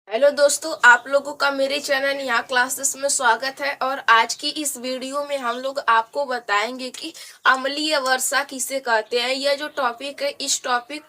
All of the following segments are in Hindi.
हेलो दोस्तों, आप लोगों का मेरे चैनल यहाँ क्लासेस में स्वागत है। और आज की इस वीडियो में हम लोग आपको बताएंगे कि अम्लीय वर्षा किसे कहते हैं। यह जो टॉपिक है, इस टॉपिक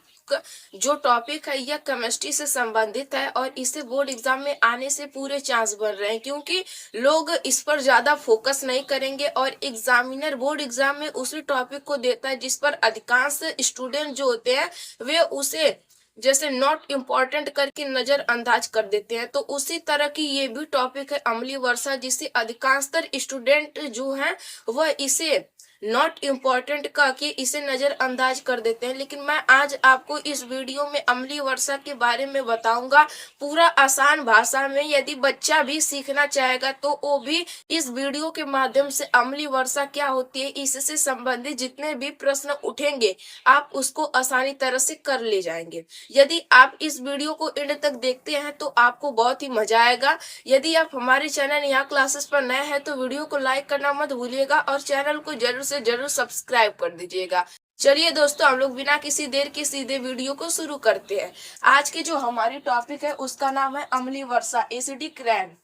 जो टॉपिक है यह केमिस्ट्री से संबंधित है और इसे बोर्ड एग्जाम में आने से पूरे चांस बन रहे हैं, क्योंकि लोग इस पर ज्यादा फोकस नहीं करेंगे और एग्जामिनर बोर्ड एग्जाम में उसी टॉपिक को देता है जिस पर अधिकांश स्टूडेंट जो होते हैं वे उसे जैसे नॉट इम्पॉर्टेंट करके नजरअंदाज कर देते हैं। तो उसी तरह की ये भी टॉपिक है अम्लीय वर्षा, जिसे अधिकांशतर स्टूडेंट जो हैं वह इसे नॉट इम्पॉर्टेंट कह के इसे नजरअंदाज कर देते हैं। लेकिन मैं आज आपको इस वीडियो में अम्लीय वर्षा के बारे में बताऊंगा पूरा आसान भाषा में। यदि बच्चा भी सीखना चाहेगा तो वो भी इस वीडियो के माध्यम से अम्लीय वर्षा क्या होती है, इससे संबंधित जितने भी प्रश्न उठेंगे आप उसको आसानी तरह से कर ले जाएंगे। यदि आप इस वीडियो को एंड तक देखते हैं तो आपको बहुत ही मजा आएगा। यदि आप हमारे चैनल यहाँ क्लासेस पर नए हैं तो वीडियो को लाइक करना मत भूलिएगा और चैनल को जरूर से जरूर सब्सक्राइब कर दीजिएगा। चलिए दोस्तों, हम लोग बिना किसी देर के सीधे वीडियो को शुरू करते हैं। आज की जो हमारी टॉपिक है उसका नाम है अम्लीय वर्षा, एसिडिक रेन।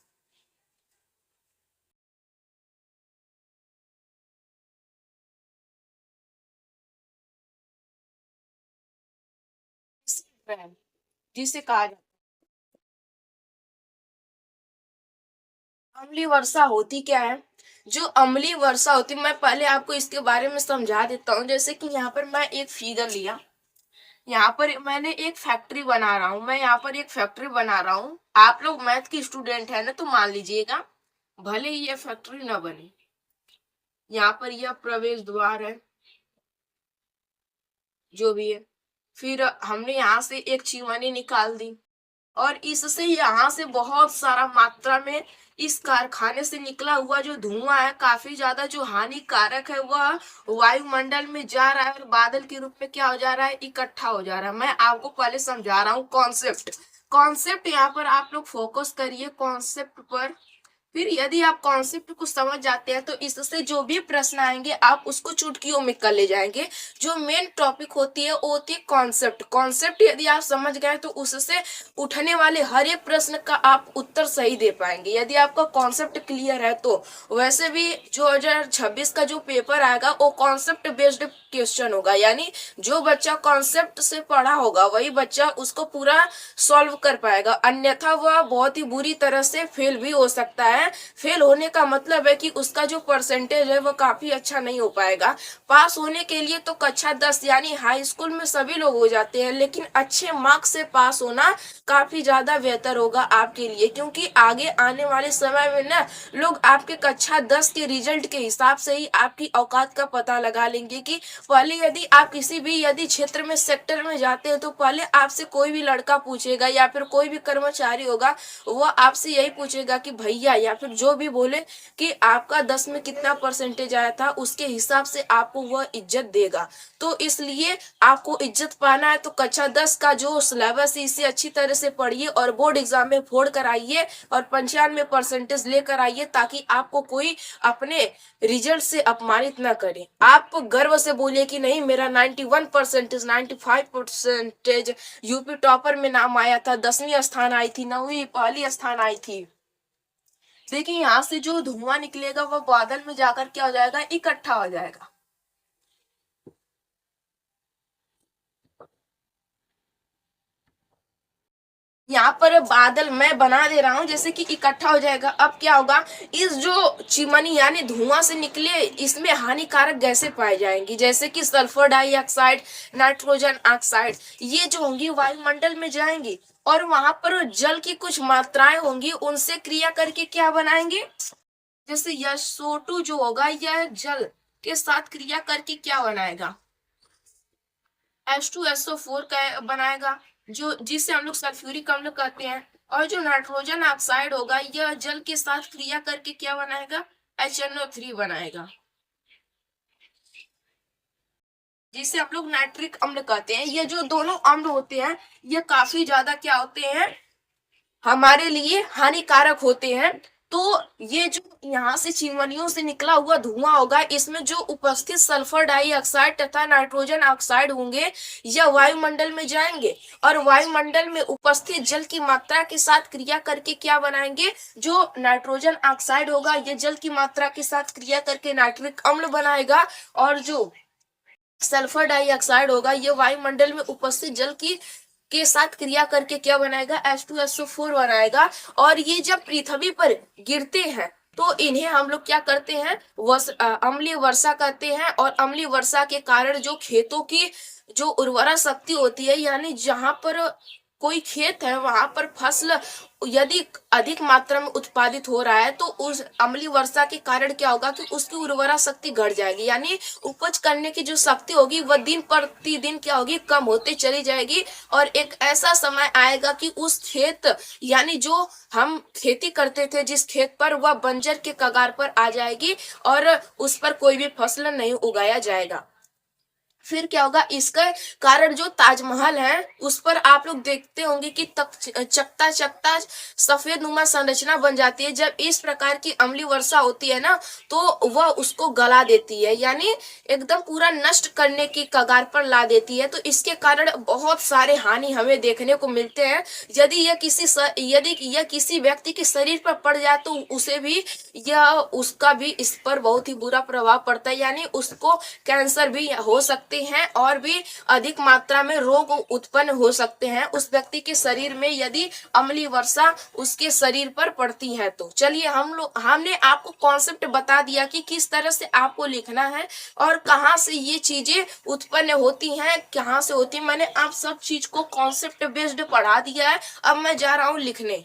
जिसे कहा जाता है अम्लीय वर्षा होती क्या है। जो अम्लीय वर्षा होती है, मैं पहले आपको इसके बारे में समझा देता हूँ। जैसे कि यहाँ पर मैं एक फिगर लिया, यहाँ पर मैंने एक फैक्ट्री बना रहा हूँ। मैं यहाँ पर एक फैक्ट्री बना रहा हूँ। आप लोग मैथ की स्टूडेंट है ना, तो मान लीजिएगा भले ही ये फैक्ट्री ना बने। यहाँ पर यह प्रवेश द्वार है, जो भी है। फिर हमने यहाँ से एक चिमनी निकाल दी और इससे यहाँ से बहुत सारा मात्रा में इस कारखाने से निकला हुआ जो धुआं है, काफी ज्यादा जो हानिकारक है, वह वायुमंडल में जा रहा है और बादल के रूप में क्या हो जा रहा है, इकट्ठा हो जा रहा है। मैं आपको पहले समझा रहा हूँ कॉन्सेप्ट। कॉन्सेप्ट यहाँ पर आप लोग फोकस करिए कॉन्सेप्ट पर। फिर यदि आप कॉन्सेप्ट को समझ जाते हैं तो इससे जो भी प्रश्न आएंगे आप उसको चुटकियों में कर ले जाएंगे। जो मेन टॉपिक होती है वो होती है कॉन्सेप्ट। कॉन्सेप्ट यदि आप समझ गए तो उससे उठने वाले हर एक प्रश्न का आप उत्तर सही दे पाएंगे, यदि आपका कॉन्सेप्ट क्लियर है तो। वैसे भी 2026 का जो पेपर आएगा वो कॉन्सेप्ट बेस्ड क्वेश्चन होगा, यानी जो बच्चा कॉन्सेप्ट से पढ़ा होगा वही बच्चा उसको पूरा सॉल्व कर पाएगा, अन्यथा वह बहुत ही बुरी तरह से फेल भी हो सकता है। फेल होने का मतलब है कि उसका जो परसेंटेज है वो काफी अच्छा नहीं हो पाएगा। पास होने के लिए तो कक्षा 10 यानी हाई स्कूल में सभी लोग हो जाते हैं, लेकिन अच्छे मार्क्स से पास होना काफी ज्यादा बेहतर होगा आपके लिए, क्योंकि आगे आने वाले समय में ना लोग आपके कक्षा 10 के रिजल्ट के हिसाब से ही आपकी औकात का पता लगा लेंगे। कि पहले यदि आप किसी भी यदि क्षेत्र में सेक्टर में जाते हैं तो पहले आपसे कोई भी लड़का पूछेगा या फिर कोई भी कर्मचारी होगा, वह आपसे यही पूछेगा कि भैया, या फिर जो भी बोले कि आपका 10 में कितना परसेंटेज आया था, उसके हिसाब से आपको वह इज्जत देगा। तो इसलिए आपको इज्जत पाना है तो कक्षा 10 का जो सिलेबस है इसे अच्छी तरह से पढ़िए और बोर्ड एग्जाम में फोड़ कर आइए और 95% लेकर आइए, ताकि आपको कोई अपने रिजल्ट से अपमानित ना करे। आप गर्व से बोलिए कि नहीं, मेरा 91%, 95% यूपी टॉपर में नाम आया था, 10वीं स्थान आई थी, 9वीं पहली स्थान आई थी। देखिए यहाँ से जो धुआं निकलेगा वह बादल में जाकर क्या हो जाएगा, इकट्ठा हो जाएगा। यहाँ पर बादल मैं बना दे रहा हूँ जैसे कि इकट्ठा हो जाएगा। अब क्या होगा, इस जो चिमनी यानी धुआं से निकले इसमें हानिकारक गैसें पाई जाएंगी, जैसे कि सल्फर डाइऑक्साइड, नाइट्रोजन ऑक्साइड। ये जो होंगी वायुमंडल में जाएंगी और वहां पर जल की कुछ मात्राएं होंगी, उनसे क्रिया करके क्या बनाएंगे, जैसे SO2 जो होगा यह जल के साथ क्रिया करके क्या बनाएगा, H2SO4 का बनाएगा, जो जिसे हम लोग सल्फ्यूरिक अम्ल कहते हैं। और जो नाइट्रोजन ऑक्साइड होगा यह जल के साथ क्रिया करके क्या बनाएगा, HNO3 बनाएगा, जिसे हम लोग नाइट्रिक अम्ल कहते हैं। ये जो दोनों अम्ल होते हैं ये काफी ज्यादा क्या होते हैं, हमारे लिए हानिकारक होते हैं। तो ये जो यहाँ से चिमनियों से निकला हुआ धुआं होगा, इसमें जो उपस्थित सल्फर डाइऑक्साइड तथा नाइट्रोजन ऑक्साइड होंगे, यह वायुमंडल में जाएंगे और वायुमंडल में उपस्थित जल की मात्रा के साथ क्रिया करके क्या बनाएंगे, जो नाइट्रोजन ऑक्साइड होगा ये जल की मात्रा के साथ क्रिया करके नाइट्रिक अम्ल बनाएगा, और जो सल्फर डाइऑक्साइड होगा ये वायुमंडल में उपस्थित जल की के साथ क्रिया करके क्या बनाएगा, H2SO4 बनाएगा। और ये जब पृथ्वी पर गिरते हैं तो इन्हें हम लोग क्या करते हैं, अम्लीय वर्षा कहते हैं। और अम्लीय वर्षा के कारण जो खेतों की जो उर्वरा शक्ति होती है, यानी जहां पर कोई खेत है वहां पर फसल यदि अधिक मात्रा में उत्पादित हो रहा है तो उस अम्लीय वर्षा के कारण क्या होगा कि उसकी उर्वरा शक्ति घट जाएगी, यानी उपज करने की जो शक्ति होगी वह दिन प्रतिदिन क्या होगी, कम होते चली जाएगी। और एक ऐसा समय आएगा कि उस खेत यानी जो हम खेती करते थे जिस खेत पर, वह बंजर के कगार पर आ जाएगी और उस पर कोई भी फसल नहीं उगाया जाएगा। फिर क्या होगा, इसका कारण जो ताजमहल है उस पर आप लोग देखते होंगे कि चकता चकता सफेद नुमा संरचना बन जाती है। जब इस प्रकार की अम्लीय वर्षा होती है ना तो वह उसको गला देती है, यानी एकदम पूरा नष्ट करने की कगार पर ला देती है। तो इसके कारण बहुत सारे हानि हमें देखने को मिलते हैं। यदि यह किसी व्यक्ति के शरीर पर पड़ जाए तो उसे भी उसका भी इस पर बहुत ही बुरा प्रभाव पड़ता है, यानी उसको कैंसर भी हो सकते हैं और भी अधिक मात्रा में रोग उत्पन्न हो सकते हैं उस व्यक्ति के शरीर में यदि अम्लीय वर्षा उसके शरीर पर पड़ती है। तो चलिए हमने आपको कॉन्सेप्ट बता दिया कि किस तरह से आपको लिखना है और कहाँ से ये चीजें उत्पन्न होती हैं, कहाँ से होती है। मैंने आप सब चीज को कॉन्सेप्ट बेस्ड पढ़ा दिया है। अब मैं जा रहा हूँ लिखने।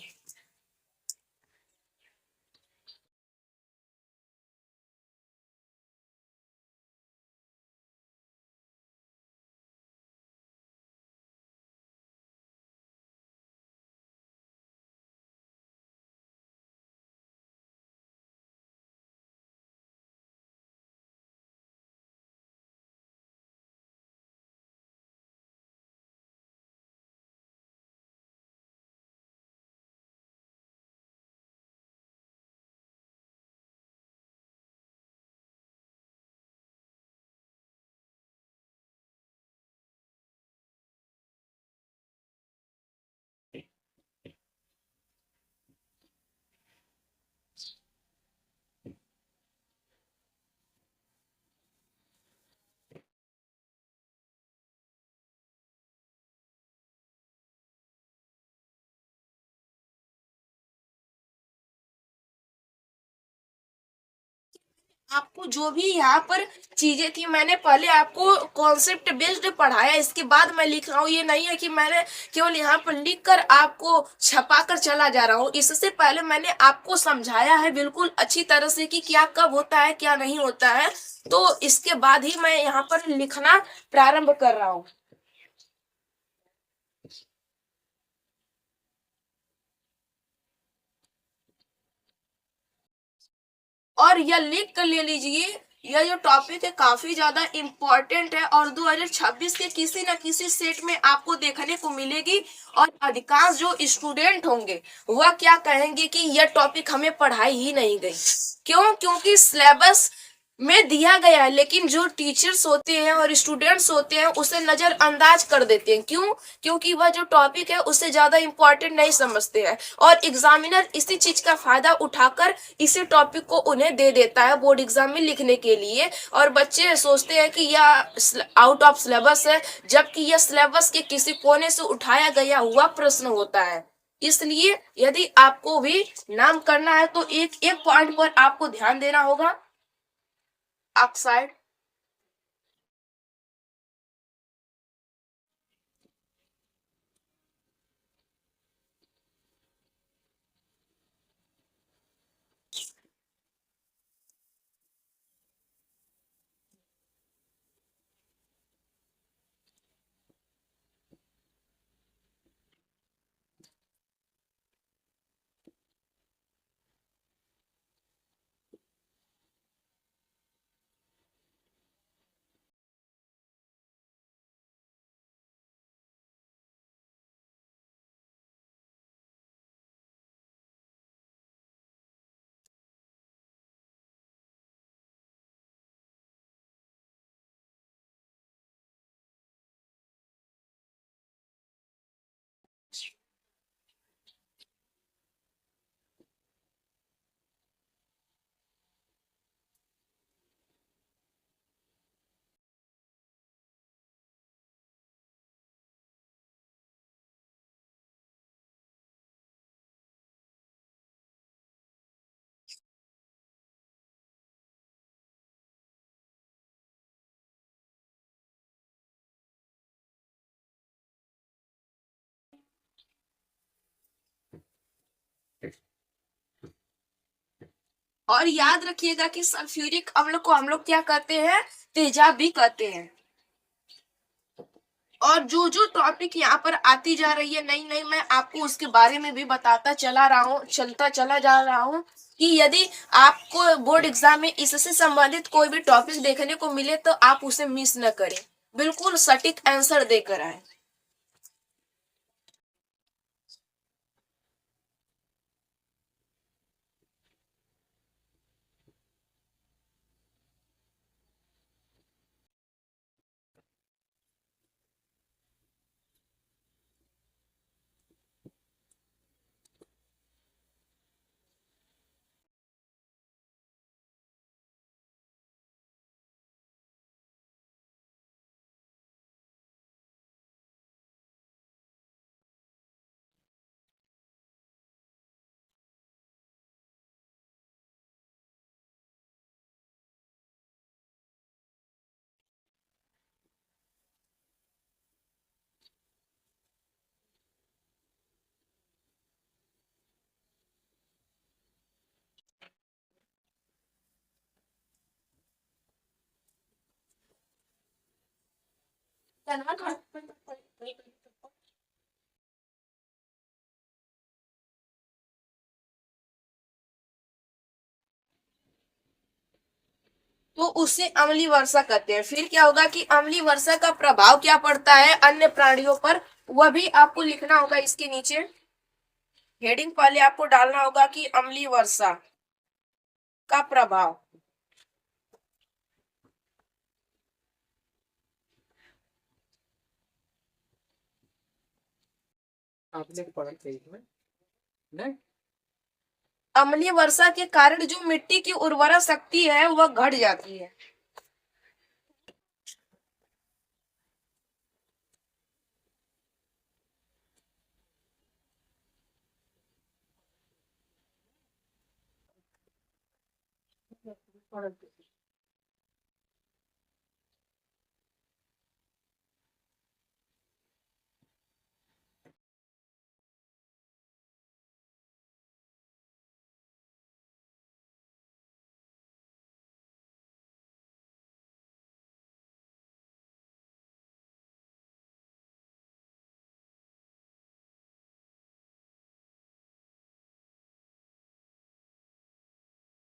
आपको जो भी यहाँ पर चीजें थी मैंने पहले आपको कॉन्सेप्ट बेस्ड पढ़ाया, इसके बाद मैं लिख रहा हूँ। ये नहीं है कि मैंने केवल यहाँ पर लिख कर आपको छपा कर चला जा रहा हूँ। इससे पहले मैंने आपको समझाया है बिल्कुल अच्छी तरह से कि क्या कब होता है क्या नहीं होता है, तो इसके बाद ही मैं यहाँ पर लिखना प्रारंभ कर रहा हूँ। और यह लिख कर ले लीजिए, यह जो टॉपिक है काफी ज्यादा इम्पोर्टेंट है और 2026 के किसी न किसी सेट में आपको देखने को मिलेगी। और अधिकांश जो स्टूडेंट होंगे वह क्या कहेंगे कि यह टॉपिक हमें पढ़ाई ही नहीं गई। क्यों? क्योंकि सिलेबस में दिया गया है, लेकिन जो टीचर्स होते हैं और स्टूडेंट्स होते हैं उसे नजरअंदाज कर देते हैं। क्यों? क्योंकि वह जो टॉपिक है उसे ज्यादा इंपॉर्टेंट नहीं समझते हैं और एग्जामिनर इसी चीज का फायदा उठाकर इसी टॉपिक को उन्हें दे देता है बोर्ड एग्जाम में लिखने के लिए। और बच्चे सोचते हैं कि यह आउट ऑफ सिलेबस है, जबकि यह सिलेबस के किसी कोने से उठाया गया हुआ प्रश्न होता है। इसलिए यदि आपको भी नाम करना है तो एक एक पॉइंट पर आपको ध्यान देना होगा। ऑक्साइड, और याद रखिएगा कि सल्फ्यूरिक अम्ल को हम लोग क्या कहते हैं, तेजाब भी कहते हैं। और जो जो टॉपिक यहाँ पर आती जा रही है नई नई, मैं आपको उसके बारे में भी बताता चला जा रहा हूँ कि यदि आपको बोर्ड एग्जाम में इससे संबंधित कोई भी टॉपिक देखने को मिले तो आप उसे मिस न करें, बिल्कुल सटीक आंसर देकर आए। तो उसे अम्लीय वर्षा कहते हैं। फिर क्या होगा कि अम्लीय वर्षा का प्रभाव क्या पड़ता है अन्य प्राणियों पर, वह भी आपको लिखना होगा इसके नीचे। हेडिंग पहले आपको डालना होगा कि अम्लीय वर्षा का प्रभाव। आपने पढ़ा था इसमें नहीं? अम्लीय वर्षा के कारण जो मिट्टी की उर्वरा शक्ति है वह घट जाती है।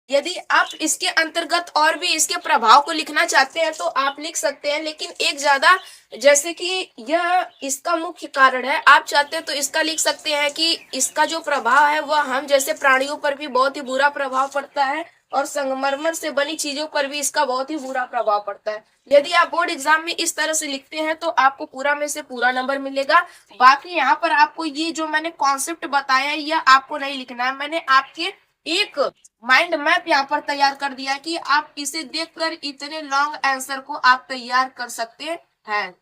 यदि आप इसके अंतर्गत और भी इसके प्रभाव को लिखना चाहते हैं तो आप लिख सकते हैं, लेकिन एक ज्यादा, जैसे कि यह इसका मुख्य कारण है, आप चाहते हैं तो इसका लिख सकते हैं कि इसका जो प्रभाव है वह हम जैसे प्राणियों पर भी बहुत ही बुरा प्रभाव पड़ता है और संगमरमर से बनी चीजों पर भी इसका बहुत ही बुरा प्रभाव पड़ता है। यदि आप बोर्ड एग्जाम में इस तरह से लिखते हैं तो आपको पूरा में से पूरा नंबर मिलेगा। बाकी यहाँ पर आपको ये जो मैंने कॉन्सेप्ट बताया है यह आपको नहीं लिखना है, मैंने आपके एक माइंड मैप यहाँ पर तैयार कर दिया कि आप इसे देखकर इतने लॉन्ग आंसर को आप तैयार कर सकते हैं।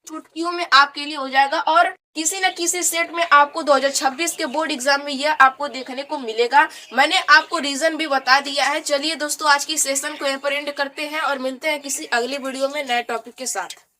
चुटकियों में आपके लिए हो जाएगा और किसी न किसी सेट में आपको 2026 के बोर्ड एग्जाम में यह आपको देखने को मिलेगा। मैंने आपको रीजन भी बता दिया है। चलिए दोस्तों, आज की सेशन को यहाँ पर एंड करते हैं और मिलते हैं किसी अगली वीडियो में नए टॉपिक के साथ।